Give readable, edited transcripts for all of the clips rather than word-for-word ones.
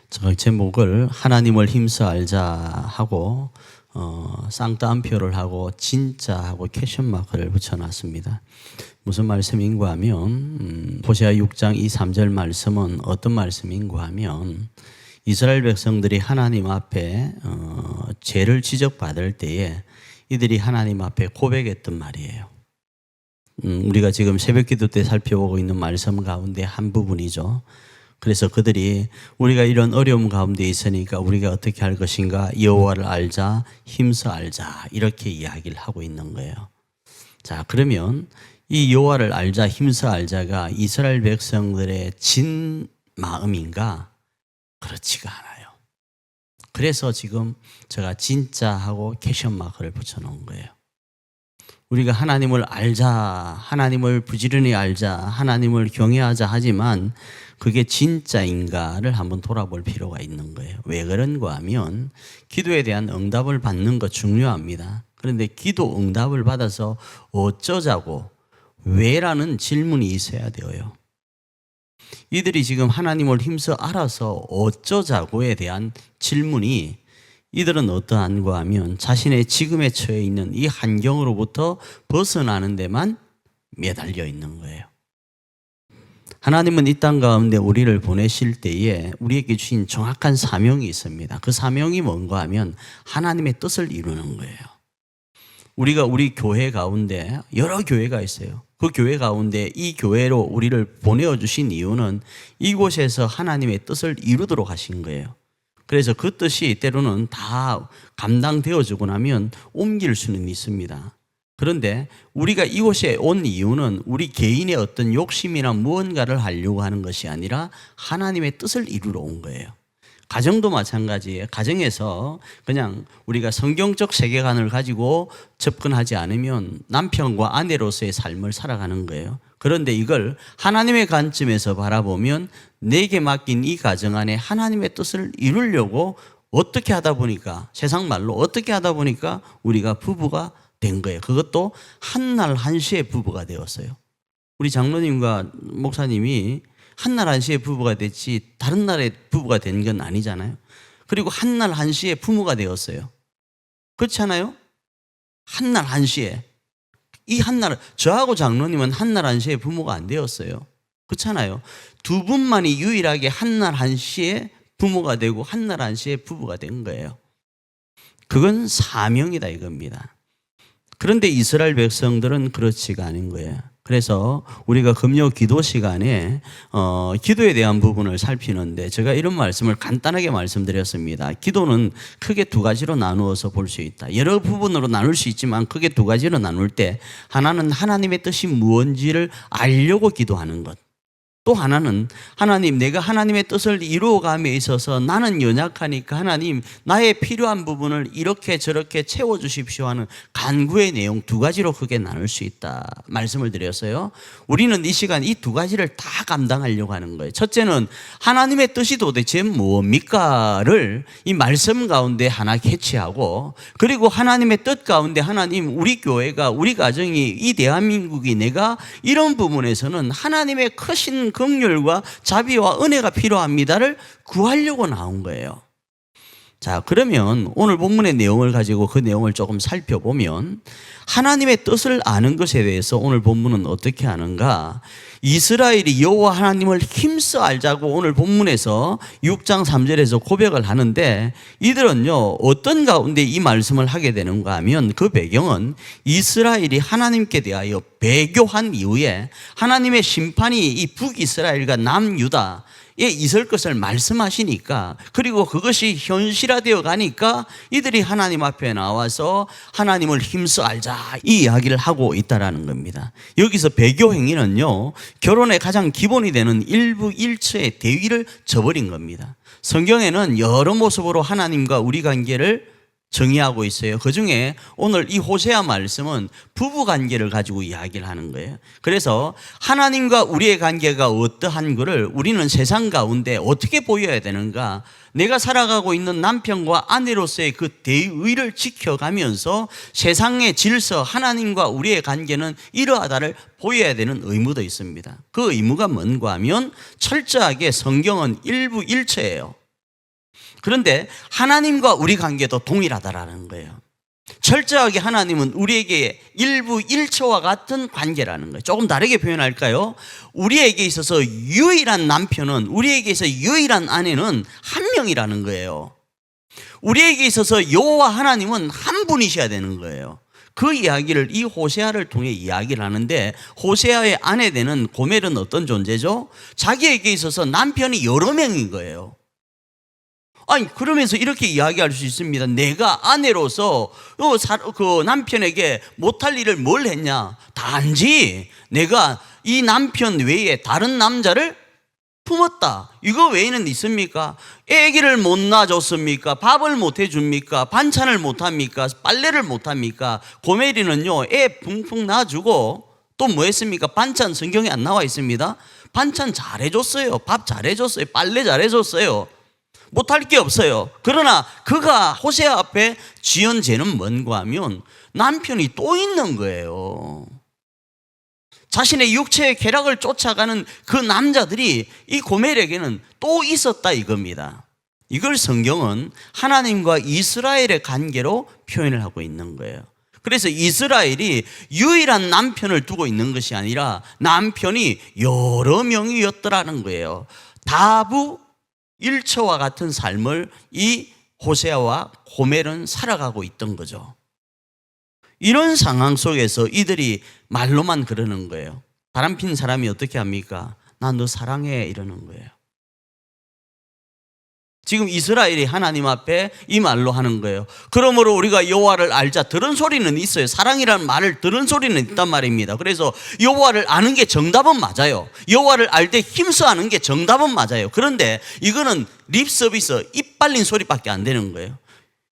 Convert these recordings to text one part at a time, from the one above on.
제가 제목을 하나님을 힘써 알자 하고 쌍따옴표를 하고 진짜 하고 퀘션 마크를 붙여놨습니다. 무슨 말씀인가 하면 호세아 6장 2, 3절 말씀은 어떤 말씀인가 하면 이스라엘 백성들이 하나님 앞에 죄를 지적받을 때에 이들이 하나님 앞에 고백했던 말이에요. 우리가 지금 새벽기도 때 살펴보고 있는 말씀 가운데 한 부분이죠. 그래서 그들이 우리가 이런 어려움 가운데 있으니까 우리가 어떻게 할 것인가, 여호와를 알자, 힘써 알자, 이렇게 이야기를 하고 있는 거예요. 자, 그러면 이 여호와를 알자, 힘써 알자가 이스라엘 백성들의 진 마음인가? 그렇지가 않아요. 그래서 지금 제가 진짜 하고 퀘션 마크를 붙여놓은 거예요. 우리가 하나님을 알자, 하나님을 부지런히 알자, 하나님을 경외하자 하지만 그게 진짜인가를 한번 돌아볼 필요가 있는 거예요. 왜 그런가 하면 기도에 대한 응답을 받는 거 중요합니다. 그런데 기도 응답을 받아서 어쩌자고, 왜라는 질문이 있어야 되어요. 이들이 지금 하나님을 힘써 알아서 어쩌자고에 대한 질문이 이들은 어떠한가 하면 자신의 지금에 처해 있는 이 환경으로부터 벗어나는 데만 매달려 있는 거예요. 하나님은 이 땅 가운데 우리를 보내실 때에 우리에게 주신 정확한 사명이 있습니다. 그 사명이 뭔가 하면 하나님의 뜻을 이루는 거예요. 우리가 우리 교회 가운데 여러 교회가 있어요. 그 교회 가운데 이 교회로 우리를 보내어 주신 이유는 이곳에서 하나님의 뜻을 이루도록 하신 거예요. 그래서 그 뜻이 때로는 다 감당되어지고 나면 옮길 수는 있습니다. 그런데 우리가 이곳에 온 이유는 우리 개인의 어떤 욕심이나 무언가를 하려고 하는 것이 아니라 하나님의 뜻을 이루러 온 거예요. 가정도 마찬가지예요. 가정에서 그냥 우리가 성경적 세계관을 가지고 접근하지 않으면 남편과 아내로서의 삶을 살아가는 거예요. 그런데 이걸 하나님의 관점에서 바라보면 내게 맡긴 이 가정 안에 하나님의 뜻을 이루려고 어떻게 하다 보니까, 세상 말로 어떻게 하다 보니까 우리가 부부가 된 거예요. 그것도 한날 한시에 부부가 되었어요. 우리 장로님과 목사님이 한날 한시에 부부가 됐지 다른 날에 부부가 된 건 아니잖아요. 그리고 한날 한시에 부모가 되었어요. 그렇지 않아요? 한날 한시에. 이 한날, 저하고 장로님은 한날 한시에 부모가 안 되었어요. 그렇잖아요. 두 분만이 유일하게 한날 한시에 부모가 되고 한날 한시에 부부가 된 거예요. 그건 사명이다 이겁니다. 그런데 이스라엘 백성들은 그렇지가 않은 거예요. 그래서 우리가 금요 기도 시간에 기도에 대한 부분을 살피는데 제가 이런 말씀을 간단하게 말씀드렸습니다. 기도는 크게 두 가지로 나누어서 볼 수 있다. 여러 부분으로 나눌 수 있지만 크게 두 가지로 나눌 때 하나는 하나님의 뜻이 무엇인지를 알려고 기도하는 것. 또 하나는 하나님, 내가 하나님의 뜻을 이루어감에 있어서 나는 연약하니까 하나님 나의 필요한 부분을 이렇게 저렇게 채워주십시오 하는 간구의 내용 두 가지로 크게 나눌 수 있다 말씀을 드렸어요. 우리는 이 시간 이 두 가지를 다 감당하려고 하는 거예요. 첫째는 하나님의 뜻이 도대체 뭡니까를 이 말씀 가운데 하나 캐치하고, 그리고 하나님의 뜻 가운데 하나님, 우리 교회가, 우리 가정이, 이 대한민국이 내가 이런 부분에서는 하나님의 크신 긍휼과 자비와 은혜가 필요합니다를 구하려고 나온 거예요. 자, 그러면 오늘 본문의 내용을 가지고 그 내용을 조금 살펴보면 하나님의 뜻을 아는 것에 대해서 오늘 본문은 어떻게 하는가? 이스라엘이 여호와 하나님을 힘써 알자고 오늘 본문에서 6장 3절에서 고백을 하는데, 이들은요 어떤 가운데 이 말씀을 하게 되는가 하면 그 배경은 이스라엘이 하나님께 대하여 배교한 이후에 하나님의 심판이 이 북이스라엘과 남유다 있을 것을 말씀하시니까, 그리고 그것이 현실화되어 가니까 이들이 하나님 앞에 나와서 하나님을 힘써 알자 이 이야기를 하고 있다라는 겁니다. 여기서 배교 행위는요 결혼의 가장 기본이 되는 일부일처의 대위를 저버린 겁니다. 성경에는 여러 모습으로 하나님과 우리 관계를 정의하고 있어요. 그중에 오늘 이 호세아 말씀은 부부 관계를 가지고 이야기를 하는 거예요. 그래서 하나님과 우리의 관계가 어떠한 것을 우리는 세상 가운데 어떻게 보여야 되는가, 내가 살아가고 있는 남편과 아내로서의 그 대의를 지켜가면서 세상의 질서, 하나님과 우리의 관계는 이러하다를 보여야 되는 의무도 있습니다. 그 의무가 뭔가 하면 철저하게 성경은 일부일처예요. 그런데 하나님과 우리 관계도 동일하다라는 거예요. 철저하게 하나님은 우리에게 일부 일처와 같은 관계라는 거예요. 조금 다르게 표현할까요? 우리에게 있어서 유일한 남편은, 우리에게 있어서 유일한 아내는 한 명이라는 거예요. 우리에게 있어서 여호와 하나님은 한 분이셔야 되는 거예요. 그 이야기를 이 호세아를 통해 이야기를 하는데, 호세아의 아내 되는 고멜은 어떤 존재죠? 자기에게 있어서 남편이 여러 명인 거예요. 아니, 그러면서 이렇게 이야기할 수 있습니다. 내가 아내로서 그 남편에게 못할 일을 뭘 했냐? 단지 내가 이 남편 외에 다른 남자를 품었다. 이거 외에는 있습니까? 아기를 못 낳아줬습니까? 밥을 못 해줍니까? 반찬을 못 합니까? 빨래를 못 합니까? 고멜이는요, 애 붕붕 낳아주고 또 뭐 했습니까? 반찬 성경에 안 나와 있습니다. 반찬 잘해줬어요. 밥 잘해줬어요. 빨래 잘해줬어요. 못할 게 없어요. 그러나 그가 호세아 앞에 지은 죄는 뭔가 하면 남편이 또 있는 거예요. 자신의 육체의 쾌락을 쫓아가는 그 남자들이 이 고멜에게는 또 있었다 이겁니다. 이걸 성경은 하나님과 이스라엘의 관계로 표현을 하고 있는 거예요. 그래서 이스라엘이 유일한 남편을 두고 있는 것이 아니라 남편이 여러 명이었더라는 거예요. 다부 일처와 같은 삶을 이 호세아와 고멜은 살아가고 있던 거죠. 이런 상황 속에서 이들이 말로만 그러는 거예요. 바람핀 사람이 어떻게 합니까? 나 너 사랑해 이러는 거예요. 지금 이스라엘이 하나님 앞에 이 말로 하는 거예요. 그러므로 우리가 여호와를 알자. 들은 소리는 있어요. 사랑이라는 말을 들은 소리는 있단 말입니다. 그래서 여호와를 아는 게 정답은 맞아요. 여호와를 알 때 힘써 아는 게 정답은 맞아요. 그런데 이거는 립 서비스, 입 발린 소리밖에 안 되는 거예요.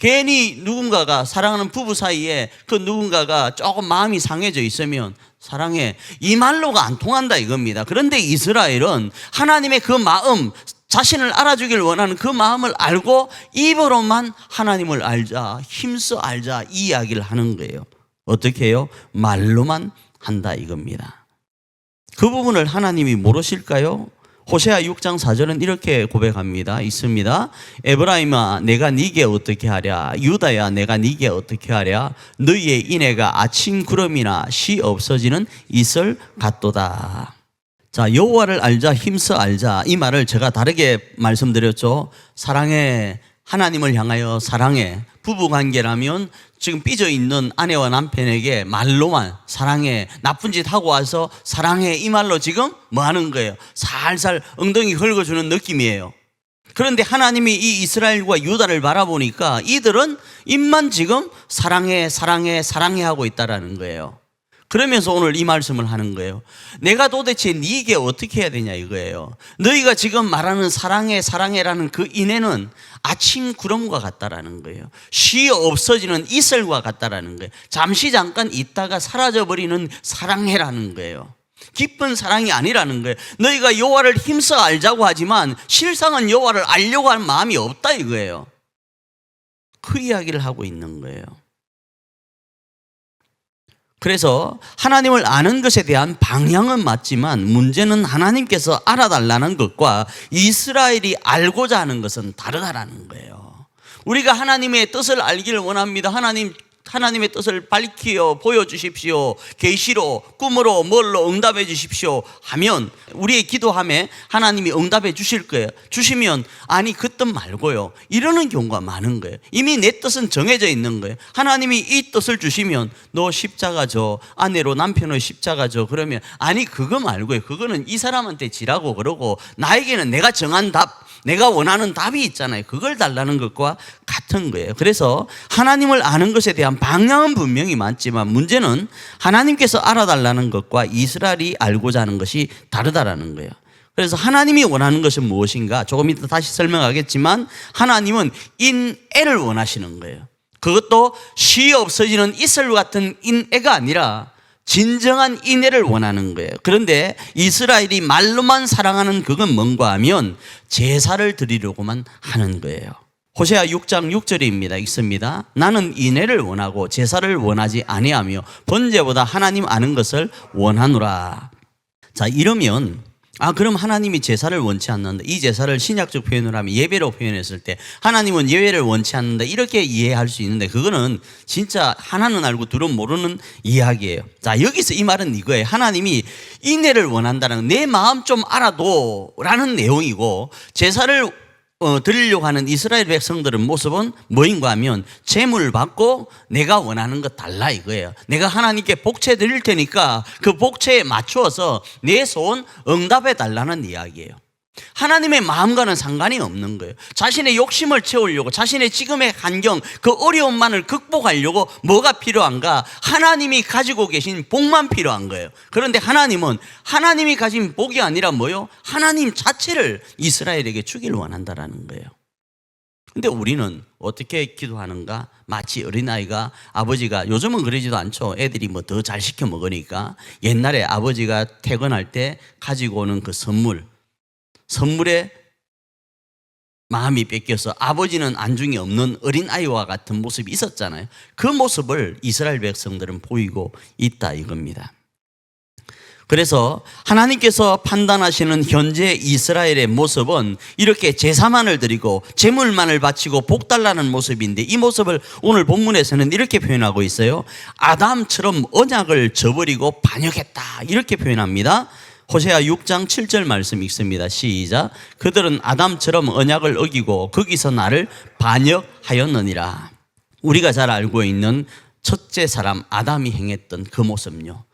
괜히 누군가가, 사랑하는 부부 사이에 그 누군가가 조금 마음이 상해져 있으면 사랑해, 이 말로가 안 통한다 이겁니다. 그런데 이스라엘은 하나님의 그 마음, 자신을 알아주길 원하는 그 마음을 알고 입으로만 하나님을 알자, 힘써 알자 이 이야기를 하는 거예요. 어떻게 해요? 말로만 한다 이겁니다. 그 부분을 하나님이 모르실까요? 호세아 6장 4절은 이렇게 고백합니다. 있습니다. 에브라임아 내가 네게 어떻게 하랴? 유다야 내가 네게 어떻게 하랴? 너희의 인애가 아침 구름이나 시 없어지는 이슬 같도다. 자, 여호와를 알자, 힘써 알자 이 말을 제가 다르게 말씀드렸죠. 사랑해, 하나님을 향하여 사랑해. 부부관계라면 지금 삐져있는 아내와 남편에게 말로만 사랑해, 나쁜 짓 하고 와서 사랑해 이 말로 지금 뭐 하는 거예요? 살살 엉덩이 긁어주는 느낌이에요. 그런데 하나님이 이 이스라엘과 유다를 바라보니까 이들은 입만 지금 사랑해 사랑해 사랑해 하고 있다라는 거예요. 그러면서 오늘 이 말씀을 하는 거예요. 내가 도대체 네게 어떻게 해야 되냐 이거예요. 너희가 지금 말하는 사랑해 사랑해라는 그 인애는 아침 구름과 같다라는 거예요. 쉬 없어지는 이슬과 같다라는 거예요. 잠시 잠깐 있다가 사라져버리는 사랑해라는 거예요. 기쁜 사랑이 아니라는 거예요. 너희가 여호와를 힘써 알자고 하지만 실상은 여호와를 알려고 하는 마음이 없다 이거예요. 그 이야기를 하고 있는 거예요. 그래서 하나님을 아는 것에 대한 방향은 맞지만 문제는 하나님께서 알아달라는 것과 이스라엘이 알고자 하는 것은 다르다라는 거예요. 우리가 하나님의 뜻을 알기를 원합니다. 하나님의 뜻을 밝히어 보여주십시오. 계시로, 꿈으로, 뭘로 응답해 주십시오 하면 우리의 기도함에 하나님이 응답해 주실 거예요. 주시면 아니 그 뜻 말고요 이러는 경우가 많은 거예요. 이미 내 뜻은 정해져 있는 거예요. 하나님이 이 뜻을 주시면 너 십자가 줘, 아내로 남편을 십자가 줘 그러면 아니 그거 말고요 그거는 이 사람한테 지라고 그러고 나에게는 내가 정한 답, 내가 원하는 답이 있잖아요. 그걸 달라는 것과 같은 거예요. 그래서 하나님을 아는 것에 대한 방향은 분명히 맞지만 문제는 하나님께서 알아달라는 것과 이스라엘이 알고자 하는 것이 다르다라는 거예요. 그래서 하나님이 원하는 것은 무엇인가? 조금 이따 다시 설명하겠지만 하나님은 인애를 원하시는 거예요. 그것도 쉬 없어지는 이슬 같은 인애가 아니라 진정한 인애를 원하는 거예요. 그런데 이스라엘이 말로만 사랑하는 그건 뭔가 하면 제사를 드리려고만 하는 거예요. 호세아 6장 6절입니다. 읽습니다. 나는 인애를 원하고 제사를 원하지 아니하며 번제보다 하나님 아는 것을 원하노라. 자, 이러면 그럼 하나님이 제사를 원치 않는다. 이 제사를 신약적 표현으로 하면 예배로 표현했을 때 하나님은 예배를 원치 않는다. 이렇게 이해할 수 있는데 그거는 진짜 하나는 알고 둘은 모르는 이야기예요. 자, 여기서 이 말은 이거예요. 하나님이 인내를 원한다는 내 마음 좀 알아도 라는 내용이고, 제사를 드리려고 하는 이스라엘 백성들의 모습은 뭐인가 하면 제물 받고 내가 원하는 것 달라 이거예요. 내가 하나님께 복채 드릴 테니까 그 복채에 맞추어서 내 소원 응답해 달라는 이야기예요. 하나님의 마음과는 상관이 없는 거예요. 자신의 욕심을 채우려고, 자신의 지금의 환경, 그 어려움만을 극복하려고 뭐가 필요한가? 하나님이 가지고 계신 복만 필요한 거예요. 그런데 하나님은 하나님이 가진 복이 아니라 뭐요? 하나님 자체를 이스라엘에게 주기를 원한다라는 거예요. 근데 우리는 어떻게 기도하는가? 마치 어린아이가 아버지가, 요즘은 그러지도 않죠. 애들이 뭐 더 잘 시켜 먹으니까. 옛날에 아버지가 퇴근할 때 가지고 오는 그 선물에 마음이 뺏겨서 아버지는 안중이 없는 어린아이와 같은 모습이 있었잖아요. 그 모습을 이스라엘 백성들은 보이고 있다 이겁니다. 그래서 하나님께서 판단하시는 현재 이스라엘의 모습은 이렇게 제사만을 드리고 제물만을 바치고 복 달라는 모습인데, 이 모습을 오늘 본문에서는 이렇게 표현하고 있어요. 아담처럼 언약을 저버리고 반역했다 이렇게 표현합니다. 호세아 6장 7절 말씀 읽습니다. 시작. 그들은 아담처럼 언약을 어기고 거기서 나를 반역하였느니라. 우리가 잘 알고 있는 첫째 사람 아담이 행했던 그 모습요,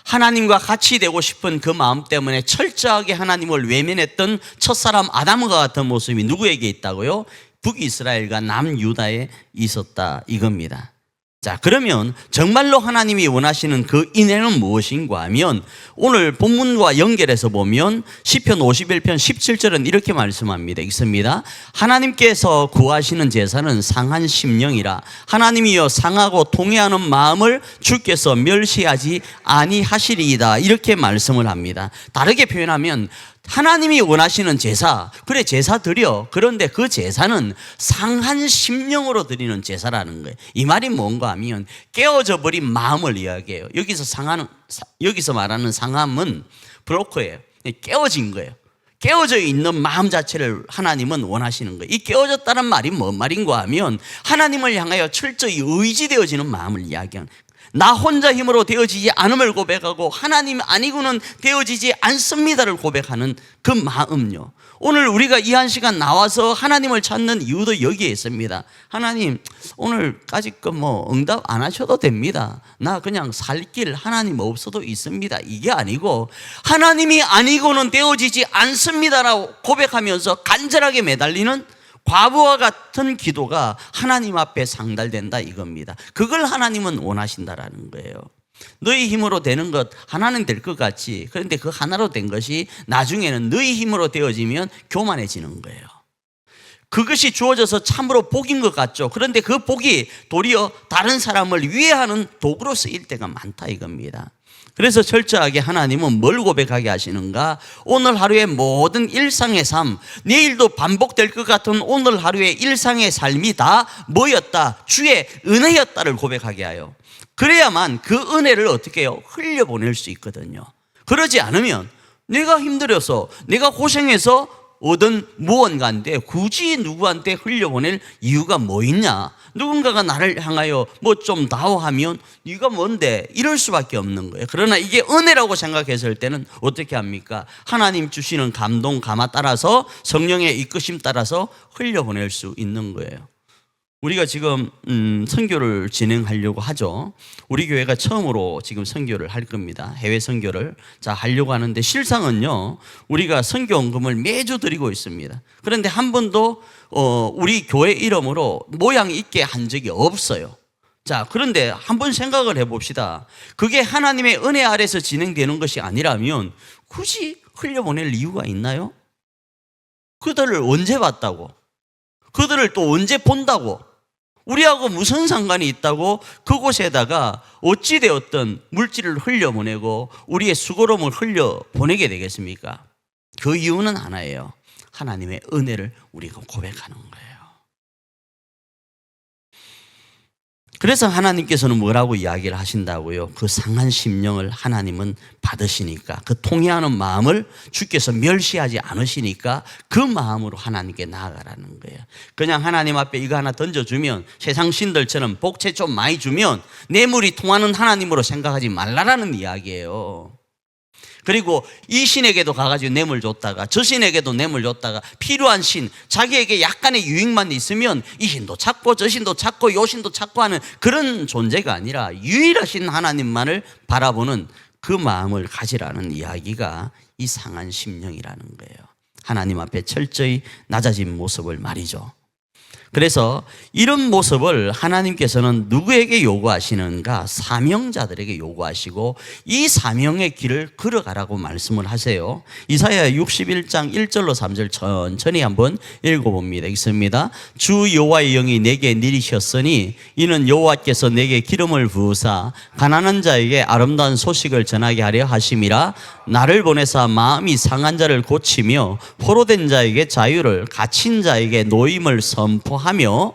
하나님과 같이 되고 싶은 그 마음 때문에 철저하게 하나님을 외면했던 첫사람 아담과 같은 모습이 누구에게 있다고요? 북이스라엘과 남유다에 있었다 이겁니다. 자, 그러면 정말로 하나님이 원하시는 그 인내는 무엇인가 하면 오늘 본문과 연결해서 보면 시편 51편 17절은 이렇게 말씀합니다. 읽습니다. 하나님께서 구하시는 제사는 상한 심령이라. 하나님이여 상하고 통회하는 마음을 주께서 멸시하지 아니하시리이다. 이렇게 말씀을 합니다. 다르게 표현하면 하나님이 원하시는 제사, 그래 제사 드려. 그런데 그 제사는 상한 심령으로 드리는 제사라는 거예요. 이 말이 뭔가 하면 깨어져 버린 마음을 이야기해요. 여기서 말하는 상함은 브로커예요. 깨어진 거예요. 깨어져 있는 마음 자체를 하나님은 원하시는 거예요. 이 깨어졌다는 말이 뭔 말인가 하면 하나님을 향하여 철저히 의지되어지는 마음을 이야기하는 거예요. 나 혼자 힘으로 되어지지 않음을 고백하고 하나님 아니고는 되어지지 않습니다를 고백하는 그 마음요. 오늘 우리가 이 한 시간 나와서 하나님을 찾는 이유도 여기에 있습니다. 하나님 오늘까지 뭐 응답 안 하셔도 됩니다. 나 그냥 살 길 하나님 없어도 있습니다. 이게 아니고 하나님이 아니고는 되어지지 않습니다라고 고백하면서 간절하게 매달리는 과부와 같은 기도가 하나님 앞에 상달된다 이겁니다. 그걸 하나님은 원하신다라는 거예요. 너희 힘으로 되는 것 하나는 될 것 같지. 그런데 그 하나로 된 것이 나중에는 너희 힘으로 되어지면 교만해지는 거예요. 그것이 주어져서 참으로 복인 것 같죠. 그런데 그 복이 도리어 다른 사람을 위해하는 도구로 쓰일 때가 많다 이겁니다. 그래서 철저하게 하나님은 뭘 고백하게 하시는가? 오늘 하루의 모든 일상의 삶, 내일도 반복될 것 같은 오늘 하루의 일상의 삶이 다 뭐였다? 주의 은혜였다를 고백하게 하여, 그래야만 그 은혜를 어떻게 해요? 흘려보낼 수 있거든요. 그러지 않으면 내가 힘들어서 내가 고생해서 얻은 무언가인데 굳이 누구한테 흘려보낼 이유가 뭐 있냐? 누군가가 나를 향하여 뭐 좀 다오하면 네가 뭔데? 이럴 수밖에 없는 거예요. 그러나 이게 은혜라고 생각했을 때는 어떻게 합니까? 하나님 주시는 감동, 감화 따라서 성령의 이끄심 따라서 흘려보낼 수 있는 거예요. 우리가 지금 선교를 진행하려고 하죠. 우리 교회가 처음으로 지금 선교를 할 겁니다. 해외 선교를 하려고 하는데 실상은요, 우리가 선교원금을 매주 드리고 있습니다. 그런데 한 번도 우리 교회 이름으로 모양 있게 한 적이 없어요. 그런데 한번 생각을 해봅시다. 그게 하나님의 은혜 아래서 진행되는 것이 아니라면 굳이 흘려보낼 이유가 있나요? 그들을 언제 봤다고? 그들을 또 언제 본다고? 우리하고 무슨 상관이 있다고 그곳에다가 어찌되었든 물질을 흘려보내고 우리의 수고로움을 흘려보내게 되겠습니까? 그 이유는 하나예요. 하나님의 은혜를 우리가 고백하는 거예요. 그래서 하나님께서는 뭐라고 이야기를 하신다고요? 그 상한 심령을 하나님은 받으시니까, 그 통회하는 마음을 주께서 멸시하지 않으시니까 그 마음으로 하나님께 나아가라는 거예요. 그냥 하나님 앞에 이거 하나 던져주면, 세상 신들처럼 복채 좀 많이 주면 뇌물이 통하는 하나님으로 생각하지 말라라는 이야기예요. 그리고 이 신에게도 가가지고 뇌물 줬다가 저 신에게도 뇌물 줬다가 필요한 신, 자기에게 약간의 유익만 있으면 이 신도 찾고 저 신도 찾고 요 신도 찾고 하는 그런 존재가 아니라 유일하신 하나님만을 바라보는 그 마음을 가지라는 이야기가 이 상한 심령이라는 거예요. 하나님 앞에 철저히 낮아진 모습을 말이죠. 그래서 이런 모습을 하나님께서는 누구에게 요구하시는가? 사명자들에게 요구하시고 이 사명의 길을 걸어가라고 말씀을 하세요. 이사야 61장 1절로 3절 천천히 한번 읽어봅니다. 읽습니다. 주 여호와의 영이 내게 내리셨으니 이는 여호와께서 내게 기름을 부으사 가난한 자에게 아름다운 소식을 전하게 하려 하심이라. 나를 보내사 마음이 상한 자를 고치며 포로된 자에게 자유를, 갇힌 자에게 노임을 선포하며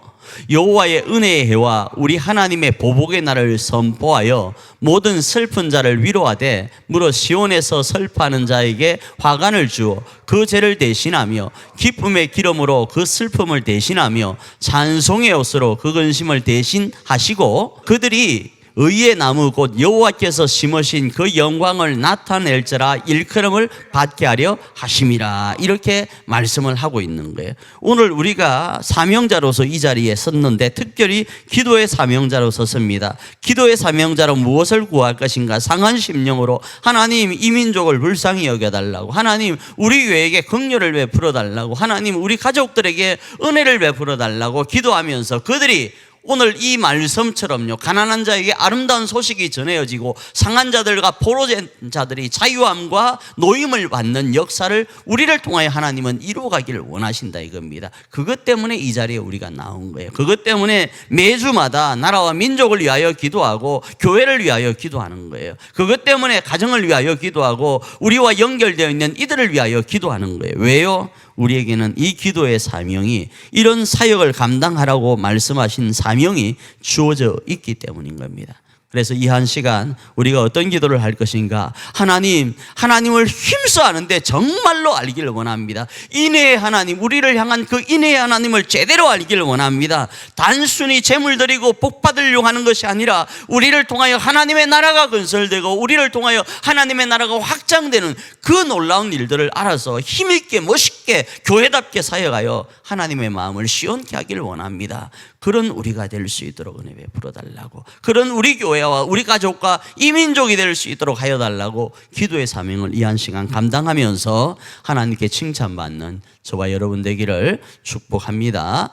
여호와의 은혜의 해와 우리 하나님의 보복의 날을 선포하여 모든 슬픈 자를 위로하되 무릇 시온에서 슬퍼하는 자에게 화관을 주어 그 죄를 대신하며 기쁨의 기름으로 그 슬픔을 대신하며 찬송의 옷으로 그 근심을 대신하시고 그들이 의의 나무 곧 여호와께서 심으신 그 영광을 나타낼지라 일컬음을 받게 하려 하심이라. 이렇게 말씀을 하고 있는 거예요. 오늘 우리가 사명자로서 이 자리에 섰는데 특별히 기도의 사명자로 섰습니다. 기도의 사명자로 무엇을 구할 것인가? 상한 심령으로 하나님 이 민족을 불쌍히 여겨달라고, 하나님 우리 교회에게 긍휼을 베풀어달라고, 하나님 우리 가족들에게 은혜를 베풀어달라고 기도하면서 그들이 오늘 이 말씀처럼요, 가난한 자에게 아름다운 소식이 전해지고 상한 자들과 포로된 자들이 자유함과 노임을 받는 역사를 우리를 통하여 하나님은 이루어가기를 원하신다 이겁니다. 그것 때문에 이 자리에 우리가 나온 거예요. 그것 때문에 매주마다 나라와 민족을 위하여 기도하고 교회를 위하여 기도하는 거예요. 그것 때문에 가정을 위하여 기도하고 우리와 연결되어 있는 이들을 위하여 기도하는 거예요. 왜요? 우리에게는 이 기도의 사명이, 이런 사역을 감당하라고 말씀하신 사명이 주어져 있기 때문인 겁니다. 그래서 이 한 시간 우리가 어떤 기도를 할 것인가? 하나님을 힘써 아는데 정말로 알기를 원합니다. 인애의 하나님, 우리를 향한 그 인애의 하나님을 제대로 알기를 원합니다. 단순히 재물 드리고 복 받으려고 하는 것이 아니라 우리를 통하여 하나님의 나라가 건설되고 우리를 통하여 하나님의 나라가 확장되는 그 놀라운 일들을 알아서 힘있게 멋있게 교회답게 사역하여 하나님의 마음을 시원케 하기를 원합니다. 그런 우리가 될 수 있도록 은혜 베풀어 달라고, 그런 우리 교회와 우리 가족과 이 민족이 될 수 있도록 하여 달라고 기도의 사명을 이 한 시간 감당하면서 하나님께 칭찬받는 저와 여러분 되기를 축복합니다.